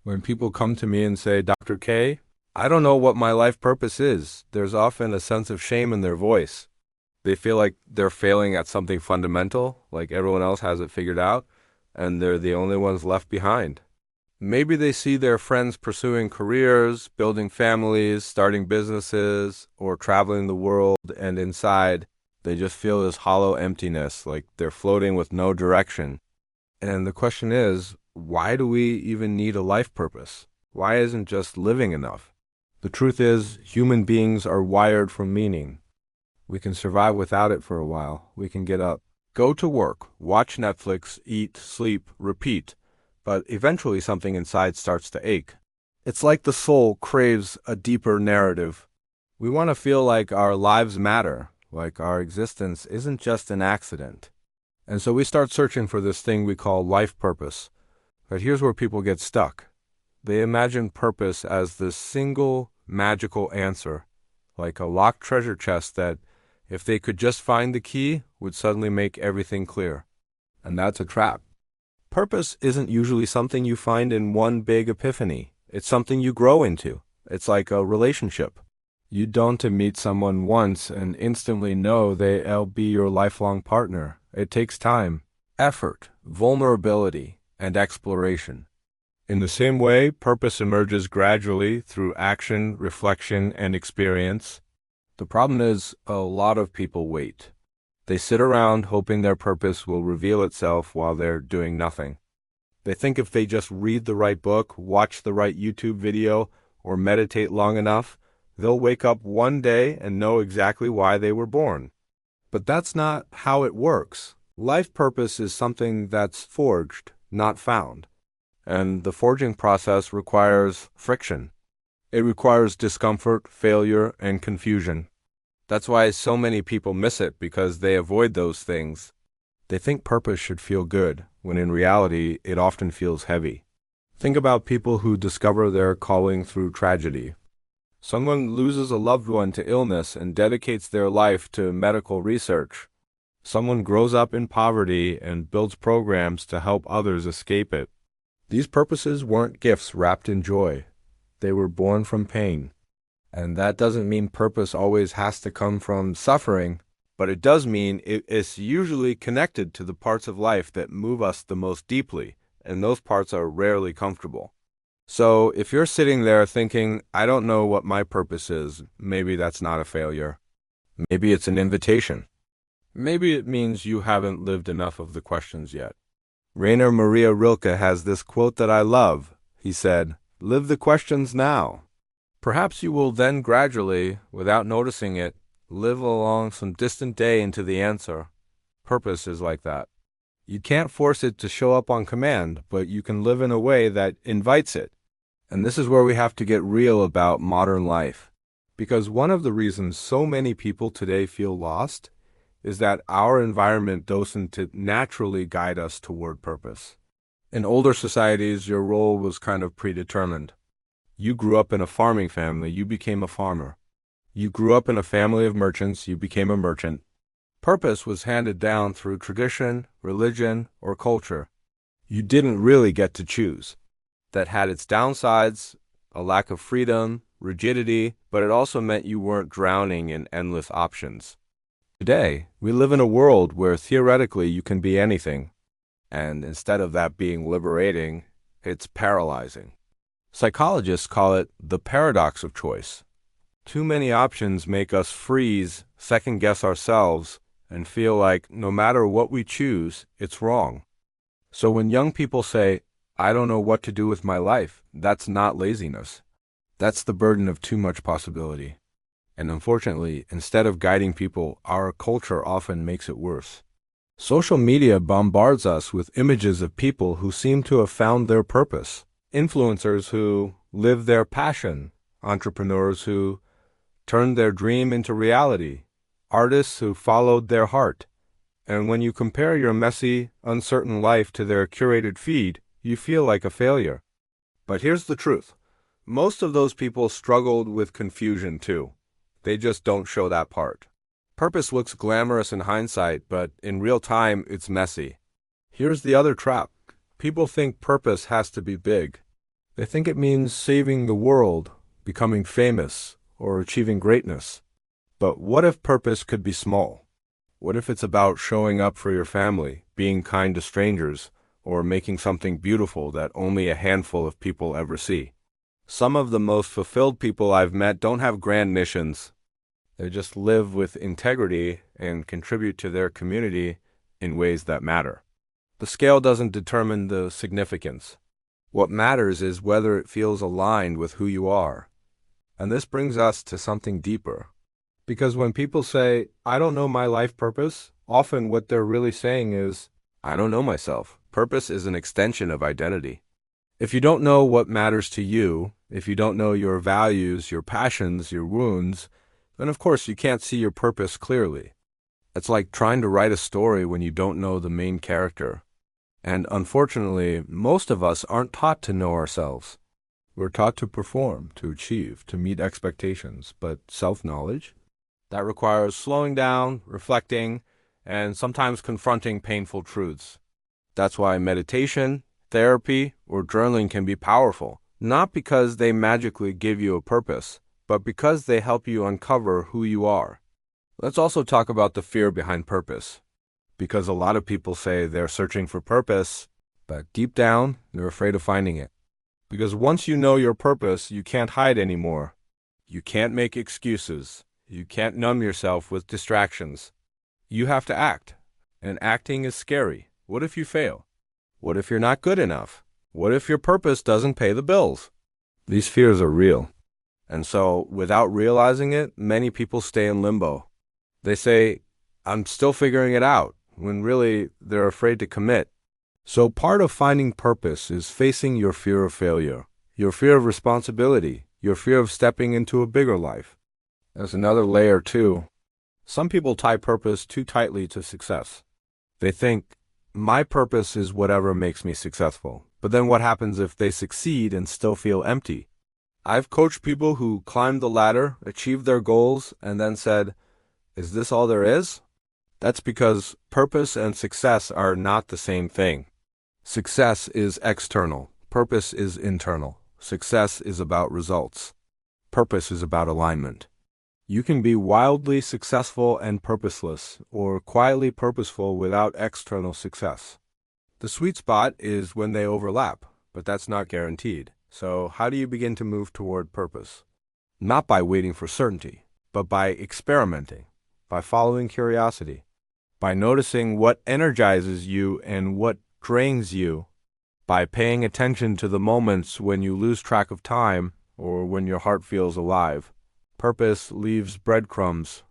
When people come to me and say, Dr. K, I don't know what my life purpose is, there's often a sense of shame in their voice. They feel like they're failing at something fundamental, like everyone else has it figured out, and they're the only ones left behind. Maybe they see their friends pursuing careers, building families, starting businesses, or traveling the world, and inside, they just feel this hollow emptiness, like they're floating with no direction. And the question is, why do we even need a life purpose? Why isn't just living enough? The truth is, human beings are wired for meaning. We can survive without it for a while. We can get up, go to work, watch Netflix, eat, sleep, repeat. But eventually something inside starts to ache. It's like the soul craves a deeper narrative. We want to feel like our lives matter, like our existence isn't just an accident. And so we start searching for this thing we call life purpose. But here's where people get stuck. They imagine purpose as this single magical answer, like a locked treasure chest that, if they could just find the key, would suddenly make everything clear. And that's a trap. Purpose isn't usually something you find in one big epiphany. It's something you grow into. It's like a relationship. You don't meet someone once and instantly know they'll be your lifelong partner. It takes time, effort, vulnerability, and exploration. In the same way, purpose emerges gradually through action, reflection, and experience. The problem is, a lot of people wait. They sit around hoping their purpose will reveal itself while they're doing nothing. They think if they just read the right book, watch the right YouTube video, or meditate long enough, they'll wake up one day and know exactly why they were born. But that's not how it works. Life purpose is something that's forged, not found. And the forging process requires friction. It requires discomfort, failure, and confusion. That's why so many people miss it, because they avoid those things. They think purpose should feel good, when in reality, it often feels heavy. Think about people who discover their calling through tragedy. Someone loses a loved one to illness and dedicates their life to medical research. Someone grows up in poverty and builds programs to help others escape it. These purposes weren't gifts wrapped in joy. They were born from pain. And that doesn't mean purpose always has to come from suffering, but it does mean it's usually connected to the parts of life that move us the most deeply, and those parts are rarely comfortable. So if you're sitting there thinking, I don't know what my purpose is, maybe that's not a failure. Maybe it's an invitation. Maybe it means you haven't lived enough of the questions yet. Rainer Maria Rilke has this quote that I love. He said, "Live the questions now." Perhaps you will then gradually, without noticing it, live along some distant day into the answer. Purpose is like that. You can't force it to show up on command, but you can live in a way that invites it. And this is where we have to get real about modern life. Because one of the reasons so many people today feel lost is that our environment doesn't naturally guide us toward purpose. In older societies, your role was kind of predetermined. You grew up in a farming family, you became a farmer. You grew up in a family of merchants, you became a merchant. Purpose was handed down through tradition, religion, or culture. You didn't really get to choose. That had its downsides, a lack of freedom, rigidity, but it also meant you weren't drowning in endless options. Today, we live in a world where theoretically you can be anything. And instead of that being liberating, it's paralyzing. Psychologists call it the paradox of choice. Too many options make us freeze, second-guess ourselves, and feel like no matter what we choose, it's wrong. So when young people say, I don't know what to do with my life, that's not laziness. That's the burden of too much possibility. And unfortunately, instead of guiding people, our culture often makes it worse. Social media bombards us with images of people who seem to have found their purpose. Influencers who live their passion, entrepreneurs who turned their dream into reality, artists who followed their heart. And when you compare your messy, uncertain life to their curated feed, you feel like a failure. But here's the truth. Most of those people struggled with confusion too. They just don't show that part. Purpose looks glamorous in hindsight, but in real time, it's messy. Here's the other trap. People think purpose has to be big. They think it means saving the world, becoming famous, or achieving greatness. But what if purpose could be small? What if it's about showing up for your family, being kind to strangers, or making something beautiful that only a handful of people ever see? Some of the most fulfilled people I've met don't have grand missions. They just live with integrity and contribute to their community in ways that matter. The scale doesn't determine the significance. What matters is whether it feels aligned with who you are. And this brings us to something deeper. Because when people say, I don't know my life purpose, often what they're really saying is, I don't know myself. Purpose is an extension of identity. If you don't know what matters to you, if you don't know your values, your passions, your wounds, then of course you can't see your purpose clearly. It's like trying to write a story when you don't know the main character. And unfortunately, most of us aren't taught to know ourselves. We're taught to perform, to achieve, to meet expectations, but self-knowledge? That requires slowing down, reflecting, and sometimes confronting painful truths. That's why meditation, therapy, or journaling can be powerful, not because they magically give you a purpose, but because they help you uncover who you are. Let's also talk about the fear behind purpose, because a lot of people say they're searching for purpose, but deep down, they're afraid of finding it. Because once you know your purpose, you can't hide anymore. You can't make excuses. You can't numb yourself with distractions. You have to act, and acting is scary. What if you fail? What if you're not good enough? What if your purpose doesn't pay the bills? These fears are real. And so, without realizing it, many people stay in limbo. They say, I'm still figuring it out, when really they're afraid to commit. So part of finding purpose is facing your fear of failure, your fear of responsibility, your fear of stepping into a bigger life. There's another layer too. Some people tie purpose too tightly to success. They think, my purpose is whatever makes me successful. But then what happens if they succeed and still feel empty? I've coached people who climbed the ladder, achieved their goals, and then said, is this all there is? That's because purpose and success are not the same thing. Success is external. Purpose is internal. Success is about results. Purpose is about alignment. You can be wildly successful and purposeless, or quietly purposeful without external success. The sweet spot is when they overlap, but that's not guaranteed. So how do you begin to move toward purpose? Not by waiting for certainty, but by experimenting, by following curiosity, by noticing what energizes you and what drains you, by paying attention to the moments when you lose track of time or when your heart feels alive. Purpose leaves breadcrumbs.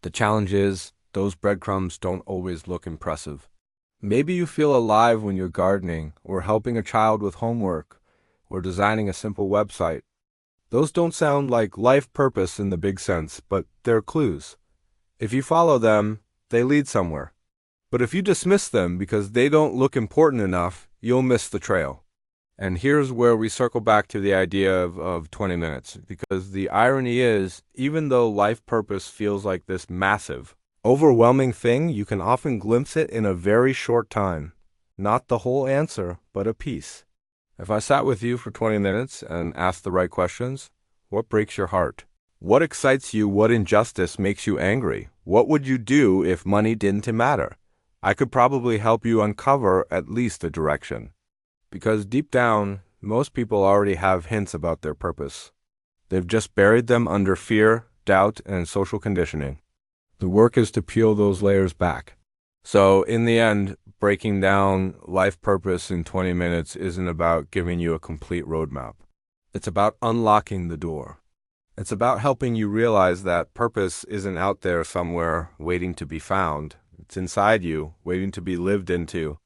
The challenge is, those breadcrumbs don't always look impressive. Maybe you feel alive when you're gardening, or helping a child with homework, or designing a simple website. Those don't sound like life purpose in the big sense, but they're clues. If you follow them, they lead somewhere. But if you dismiss them because they don't look important enough, you'll miss the trail. And here's where we circle back to the idea of 20 minutes, because the irony is, even though life purpose feels like this massive, overwhelming thing, you can often glimpse it in a very short time. Not the whole answer, but a piece. If I sat with you for 20 minutes and asked the right questions, what breaks your heart? What excites you? What injustice makes you angry? What would you do if money didn't matter? I could probably help you uncover at least a direction. Because deep down, most people already have hints about their purpose. They've just buried them under fear, doubt, and social conditioning. The work is to peel those layers back. So in the end, breaking down life purpose in 20 minutes isn't about giving you a complete roadmap. It's about unlocking the door. It's about helping you realize that purpose isn't out there somewhere waiting to be found. It's inside you, waiting to be lived into.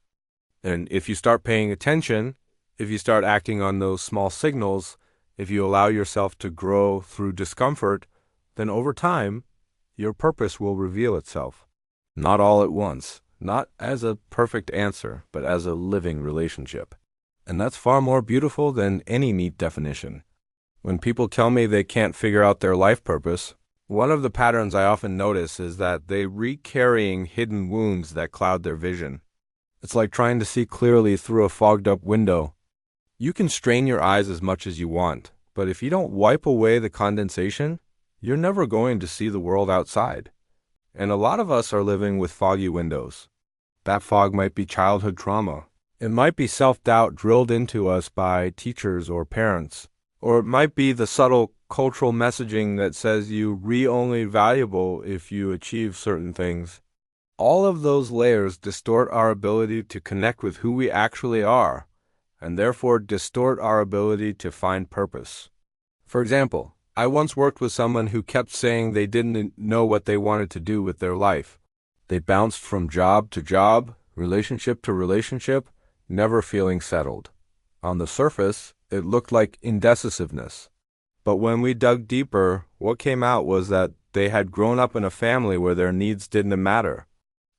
And if you start paying attention, if you start acting on those small signals, if you allow yourself to grow through discomfort, then over time, your purpose will reveal itself. Not all at once, not as a perfect answer, but as a living relationship. And that's far more beautiful than any neat definition. When people tell me they can't figure out their life purpose, one of the patterns I often notice is that they re-carrying hidden wounds that cloud their vision. It's like trying to see clearly through a fogged-up window. You can strain your eyes as much as you want, but if you don't wipe away the condensation, you're never going to see the world outside. And a lot of us are living with foggy windows. That fog might be childhood trauma. It might be self-doubt drilled into us by teachers or parents. Or it might be the subtle cultural messaging that says you're only valuable if you achieve certain things. All of those layers distort our ability to connect with who we actually are, and therefore distort our ability to find purpose. For example, I once worked with someone who kept saying they didn't know what they wanted to do with their life. They bounced from job to job, relationship to relationship, never feeling settled. On the surface, it looked like indecisiveness. But when we dug deeper, what came out was that they had grown up in a family where their needs didn't matter.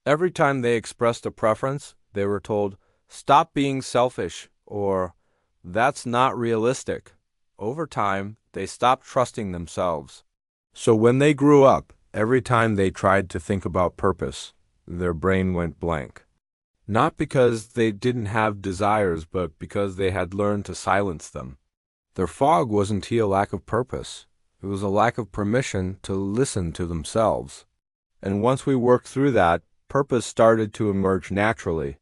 Every time they expressed a preference, they were told, "Stop being selfish," or "That's not realistic." Over time, they stopped trusting themselves. So when they grew up, every time they tried to think about purpose, their brain went blank. Not because they didn't have desires, but because they had learned to silence them. Their fog wasn't a lack of purpose. It was a lack of permission to listen to themselves. And once we worked through that, purpose started to emerge naturally.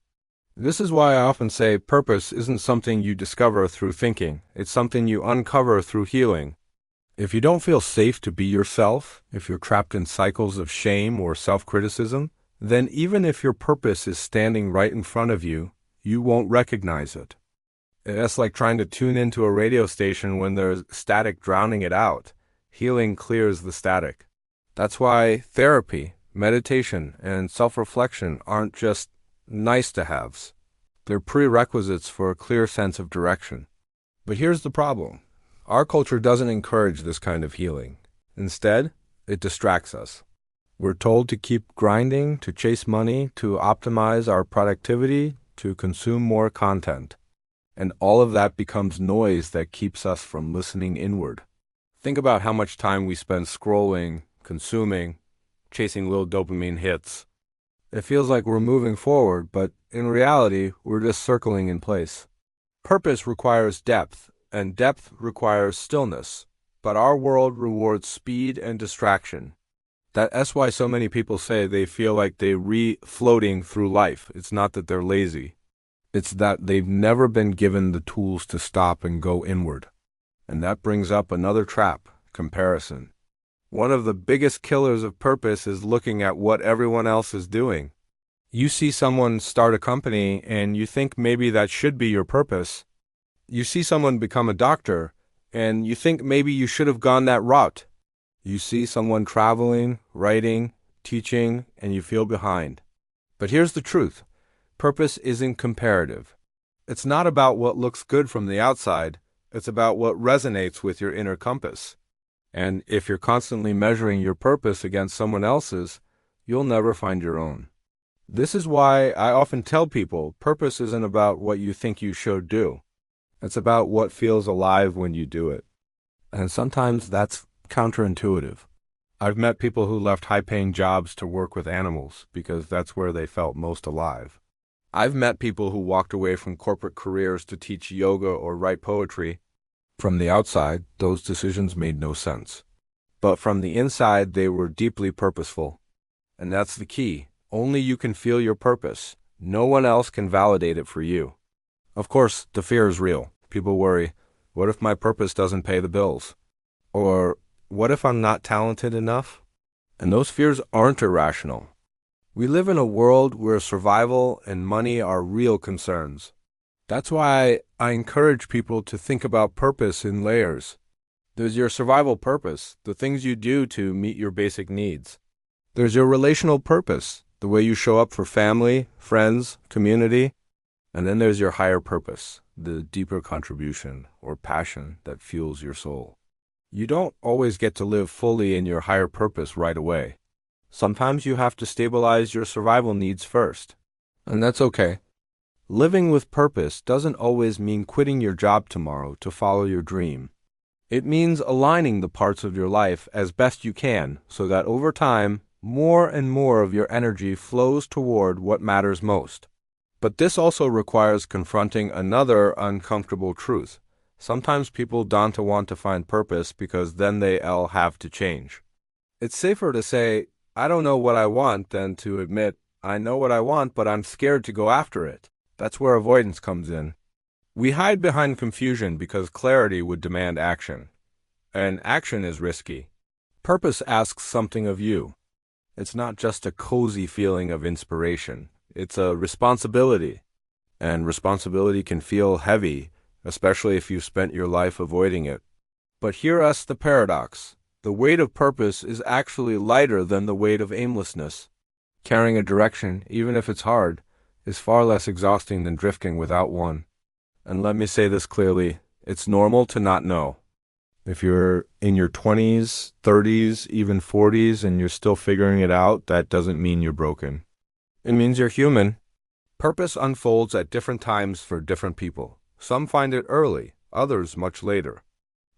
This is why I often say purpose isn't something you discover through thinking. It's something you uncover through healing. If you don't feel safe to be yourself, if you're trapped in cycles of shame or self-criticism, then even if your purpose is standing right in front of you, you won't recognize it. It's like trying to tune into a radio station when there's static drowning it out. Healing clears the static. That's why therapy, meditation, and self-reflection aren't just nice-to-haves. They're prerequisites for a clear sense of direction. But here's the problem. Our culture doesn't encourage this kind of healing. Instead, it distracts us. We're told to keep grinding, to chase money, to optimize our productivity, to consume more content. And all of that becomes noise that keeps us from listening inward. Think about how much time we spend scrolling, consuming, chasing little dopamine hits. It feels like we're moving forward, but in reality, we're just circling in place. Purpose requires depth, and depth requires stillness. But our world rewards speed and distraction. That's why so many people say they feel like they're floating through life. It's not that they're lazy. It's that they've never been given the tools to stop and go inward. And that brings up another trap, comparison. One of the biggest killers of purpose is looking at what everyone else is doing. You see someone start a company and you think maybe that should be your purpose. You see someone become a doctor and you think maybe you should have gone that route. You see someone traveling, writing, teaching, and you feel behind. But here's the truth. Purpose isn't comparative. It's not about what looks good from the outside. It's about what resonates with your inner compass. And if you're constantly measuring your purpose against someone else's, you'll never find your own. This is why I often tell people purpose isn't about what you think you should do. It's about what feels alive when you do it. And sometimes that's counterintuitive. I've met people who left high-paying jobs to work with animals because that's where they felt most alive. I've met people who walked away from corporate careers to teach yoga or write poetry. From the outside, those decisions made no sense. But from the inside, they were deeply purposeful. And that's the key. Only you can feel your purpose. No one else can validate it for you. Of course, the fear is real. People worry, what if my purpose doesn't pay the bills? Or what if I'm not talented enough? And those fears aren't irrational. We live in a world where survival and money are real concerns. That's why I encourage people to think about purpose in layers. There's your survival purpose, the things you do to meet your basic needs. There's your relational purpose, the way you show up for family, friends, community. And then there's your higher purpose, the deeper contribution or passion that fuels your soul. You don't always get to live fully in your higher purpose right away. Sometimes you have to stabilize your survival needs first. And that's okay. Living with purpose doesn't always mean quitting your job tomorrow to follow your dream. It means aligning the parts of your life as best you can so that over time, more and more of your energy flows toward what matters most. But this also requires confronting another uncomfortable truth. Sometimes people don't want to find purpose because then they'll have to change. It's safer to say, I don't know what I want, than to admit, I know what I want, but I'm scared to go after it. That's where avoidance comes in. We hide behind confusion because clarity would demand action. And action is risky. Purpose asks something of you. It's not just a cozy feeling of inspiration. It's a responsibility. And responsibility can feel heavy, especially if you've spent your life avoiding it. But here's the paradox. The weight of purpose is actually lighter than the weight of aimlessness. Carrying a direction, even if it's hard, is far less exhausting than drifting without one. And let me say this clearly, it's normal to not know. If you're in your 20s, 30s, even 40s, and you're still figuring it out, that doesn't mean you're broken. It means you're human. Purpose unfolds at different times for different people. Some find it early, others much later.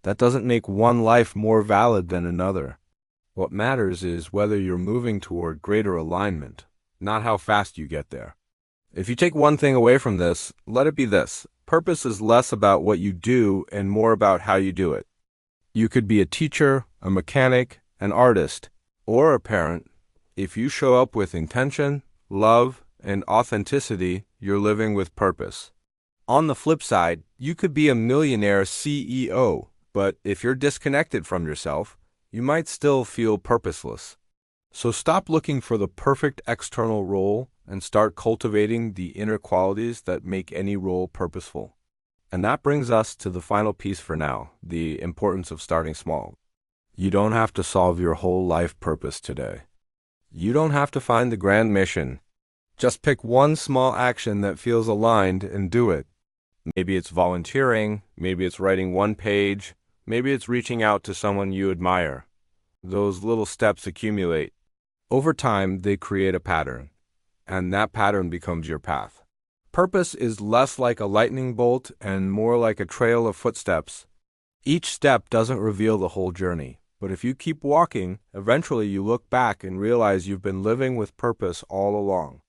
That doesn't make one life more valid than another. What matters is whether you're moving toward greater alignment, not how fast you get there. If you take one thing away from this, let it be this. Purpose is less about what you do and more about how you do it. You could be a teacher, a mechanic, an artist, or a parent. If you show up with intention, love, and authenticity, you're living with purpose. On the flip side, you could be a millionaire CEO, but if you're disconnected from yourself, you might still feel purposeless. So stop looking for the perfect external role and start cultivating the inner qualities that make any role purposeful. And that brings us to the final piece for now, the importance of starting small. You don't have to solve your whole life purpose today. You don't have to find the grand mission. Just pick one small action that feels aligned and do it. Maybe it's volunteering, maybe it's writing one page, maybe it's reaching out to someone you admire. Those little steps accumulate. Over time, they create a pattern, and that pattern becomes your path. Purpose is less like a lightning bolt and more like a trail of footsteps. Each step doesn't reveal the whole journey, but if you keep walking, eventually you look back and realize you've been living with purpose all along.